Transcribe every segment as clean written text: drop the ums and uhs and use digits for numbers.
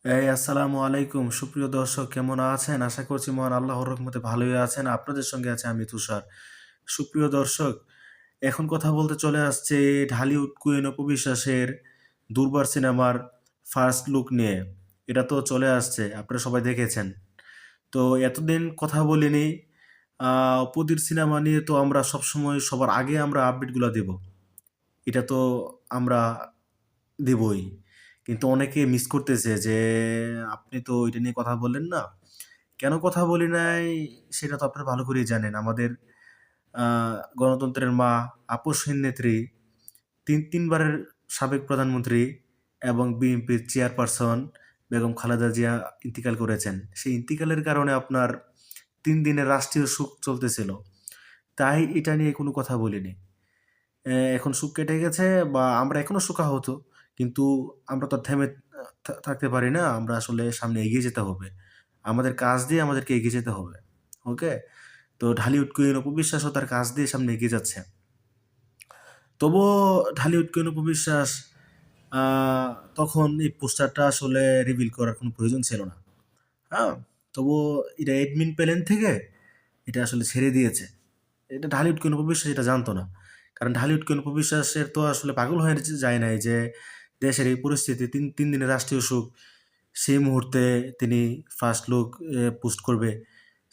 আসসালামু আলাইকুম সুপ্রিয় দর্শক কেমন আছেন? আশা করছি মহান আল্লাহর রহমতে ভালোই আছেন। আপনাদের সঙ্গে আছি আমি তুষার। সুপ্রিয় দর্শক, এখন কথা বলতে চলে আসছে ঢালিউড কুইন অপু বিশ্বাসের 'দুর্বার' সিনেমার ফার্স্ট লুক নিয়ে। এটা তো চলে আসছে, আপনারা সবাই দেখেছেন। তো এতদিন কথা বলিনি। আ অপুদের সিনেমা নিয়ে তো আমরা সবসময় সবার আগে আমরা আপডেটগুলা দেব। এটা তো আমরা দিবই। কিন্তু অনেকে মিস করতেছে যে, "আপনি তো এটা নিয়ে কথা বললেন না।" কেন কথা বলি নাই সেটা তো আপনারা ভালো করেই জানেন। আমাদের আ গণতন্ত্রের মা, আপসহীন নেত্রী, ৩ বারের সাবেক প্রধানমন্ত্রী এবং বিএনপির চেয়ারপারসন বেগম খালেদা জিয়া ইন্তিকাল করেছেন। সেই ইন্তিকালের কারণে আপনার ৩ দিনের রাষ্ট্রীয় শোক চলতেছিল। তাই এটা নিয়ে কোনো কথা বলিনি। এখন শোক কেটে গেছে বা আমরা এখনো শোকাহত। কিন্তু আমরা তো আর থেমে থাকতে পারি না। আমরা আসলে সামনে এগিয়ে যেতে হবে। আমাদের কাজ দিয়ে আমাদেরকে এগিয়ে যেতে হবে। ওকে? তো ঢালিউড কুইন অপু বিশ্বাসও তার কাজ দিয়ে সামনে এগিয়ে যাচ্ছে। তবুও ঢালিউড কুইন অপু বিশ্বাস আ তখন এই পোস্টারটা আসলে রিভিল করার কোনো প্রয়োজন ছিল না। হ্যাঁ? তবুও এটা অ্যাডমিন প্যানেল থেকে এটা আসলে ছেড়ে দিয়েছে। এটা ঢালিউড কুইন অপু বিশ্বাস এটা জানতো না। কারণ ঢালিউড কুইন অপু বিশ্বাসের তো আসলে পাগল হয়ে যায় নাই যে দেশের এই পরিস্থিতি ৩ দিনের রাষ্ট্রীয় শোক, সেই মুহূর্তে তিনি ফার্স্ট লুক পোস্ট করবে।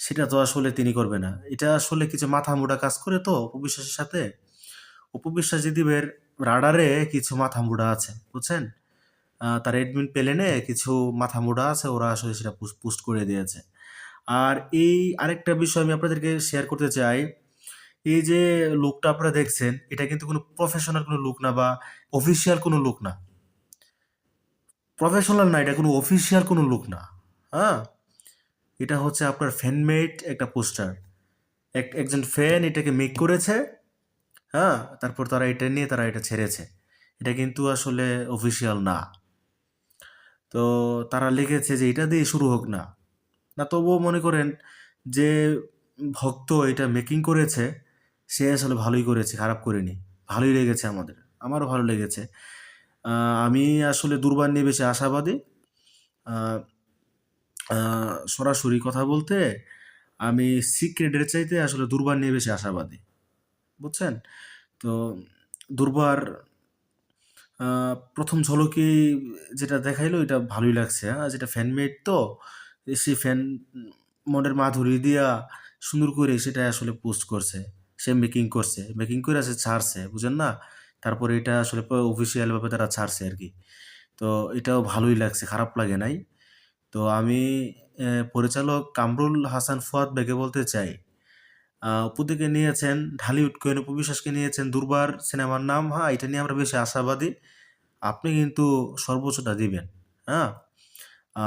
সেটা তো আসলে তিনি করবে না। এটা আসলে কিছু মাথামোটা কাজ করে তো অপু বিশ্বাসের সাথে। অপু বিশ্বাস দিদিবের রাডারে কিছু মাথামোটা আছে, বুঝছেন? তার অ্যাডমিন প্লেনে কিছু মাথামোটা আছে, ওরা আসলে সেটা পোস্ট করে দিয়েছে। আর এই আরেকটা বিষয় আমি আপনাদেরকে শেয়ার করতে চাই। এই যে লুকটা আপনারা দেখছেন, এটা কিন্তু কোনো প্রফেশনাল কোনো লুক না বা অফিসিয়াল কোনো লুক না। প্রফেশনাল না, এটা কোনো অফিসিয়াল কোনো লুক না। হ্যাঁ? এটা হচ্ছে আপনার ফ্যান মেড একটা পোস্টার। একজন ফ্যান এটাকে মেক করেছে, হ্যাঁ? তারপর তারা এটা নিয়ে তারা এটা ছেড়েছে। এটা কিন্তু আসলে অফিসিয়াল না। তো তারা লিখেছে যে এটা দিয়ে শুরু হোক না। না তবুও মনে করেন যে ভক্ত এটা মেকিং করেছে, সে আসলে ভালোই করেছে, খারাপ করেনি। ভালোই লেগেছে আমাদের। আমারও ভালো লেগেছে। আ আমি আসলে 'দুর্বার' নিয়ে বেশি আশাবাদী। আ আ সরাসরি কথা বলতে আমি 'সিক্রেট' এর চাইতে আসলে 'দুর্বার' নিয়ে বেশি আশাবাদী। বুঝছেন? তো 'দুর্বার' আ ১ম ঝলকেই যেটা দেখাইলো এটা ভালোই লাগছে। যেটা ফ্যান মেড তো, সেই ফ্যান মনের মাধুরী দিয়া সুন্দর করে সেটা আসলে পোস্ট করছে। সে মেকিং করছে। মেকিং কইরা সে ছাড়ছে, বুঝেন না? তারপরে এটা আসলে অফিসিয়াল ভাবে তারা ছাড়ছে আরকি। তো এটাও ভালোই লাগছে, খারাপ লাগে নাই। তো আমি পরিচালক কামরুল হাসান ফুয়াদ ভাইকে বলতে চাই, অপু থেকে নিয়েছেন, ঢালিউড কুইন অপু বিশ্বাসকে নিয়েছেন 'দুর্বার' সিনেমার নাম, এটা নিয়ে আমরা বেশি আশাবাদী। আপনি কিন্তু সর্বোচ্চটা দিবেন, হ্যাঁ? আ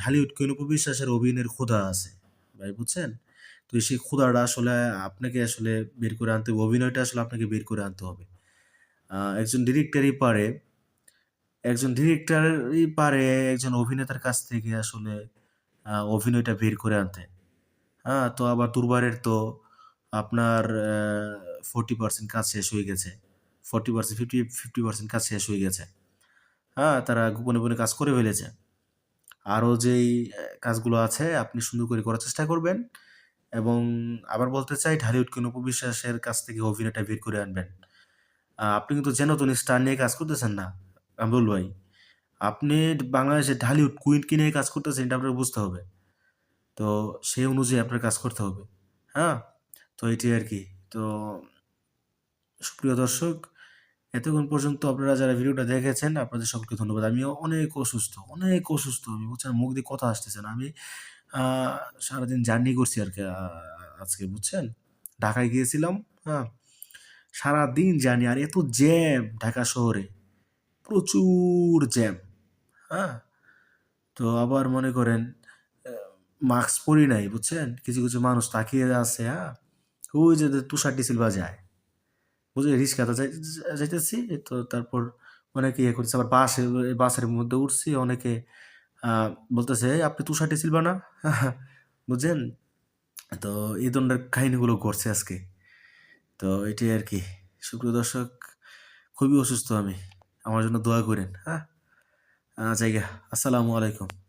ঢালিউড কুইন অপু বিশ্বাসের অভিনয়ের ক্ষুধা আছে, ভাই বুঝছেন? তো সেই ক্ষুধাটা আসলে আপনাকে আসলে বের করে আনতে হবে। অভিনয়টা আসলে আপনাকে বের করে আনতে হবে। একজন ডিরেক্টরই পারে একজন অভিনেতার কাছ থেকে আসলে অভিনয়টা বের করে আনতে। তো আবার 'দুর্বারের' তো আপনার 40% কাজ শেষ হয়ে গেছে। 40% 50% কাজ শেষ হয়ে গেছে। তারা গোপনে, গোপনে কাজ করে ফেলেছে। আরো যেই কাজগুলো আছে আপনি সুন্দর করে করার চেষ্টা করবেন এবং আবার বলতে চাই ঢালিউড কুইন অপু বিশ্বাসের কাছ থেকে অভিনয়টা বের করে আনবেন। আপনি কিন্তু যেন তেন স্টার নিয়ে কাজ করতেছেন না, কামরুল ভাই। আপনি বাংলাদেশের ঢালিউড কুইনকে নিয়ে কাজ করতেছেন এটা আপনার বুঝতে হবে। তো সেই অনুযায়ী আপনার কাজ করতে হবে। হ্যাঁ? তো এটাই আরকি। তো সুপ্রিয় দর্শক, এতক্ষণ পর্যন্ত আপনারা যারা ভিডিওটা দেখেছেন, আপনাদের সকলকে ধন্যবাদ। আমিও অনেক অসুস্থ আমি বুঝছেন? মুখ দিয়ে কথা আসতেছে না। আমি আ সারাদিন জার্নি করছি আরকি আজকে বুঝছেন? ঢাকায় গিয়েছিলাম, হ্যাঁ? সারাদিন জার্নি আর এত জ্যাম ঢাকা শহরে, প্রচুর জ্যাম, হ্যাঁ? তো আবার মনে করেন অ্যা মাস্ক পরি নাই, বুঝছেন? কিছু, কিছু মানুষ তাকিয়ে আছে, ওই যে তুষার সিলভা যায়। বুঝলি রিক্সাতে যাইতেছি তো তারপর অনেকে ইয়ে করছে আবার বাসের মধ্যে উঠছি অনেকে আ বলতেছে, "এই আপনি তুষার সিলভা না?" বুঝছেন? তো এই ধরনের কাহিনীগুলো ঘটছে আজকে। তো এটাই আরকি। সুপ্রিয় দর্শক, খুবই অসুস্থ আমি। আমার জন্য দোয়া কইরেন, হ্যাঁ? জায়গা। আসসালামু আলাইকুম।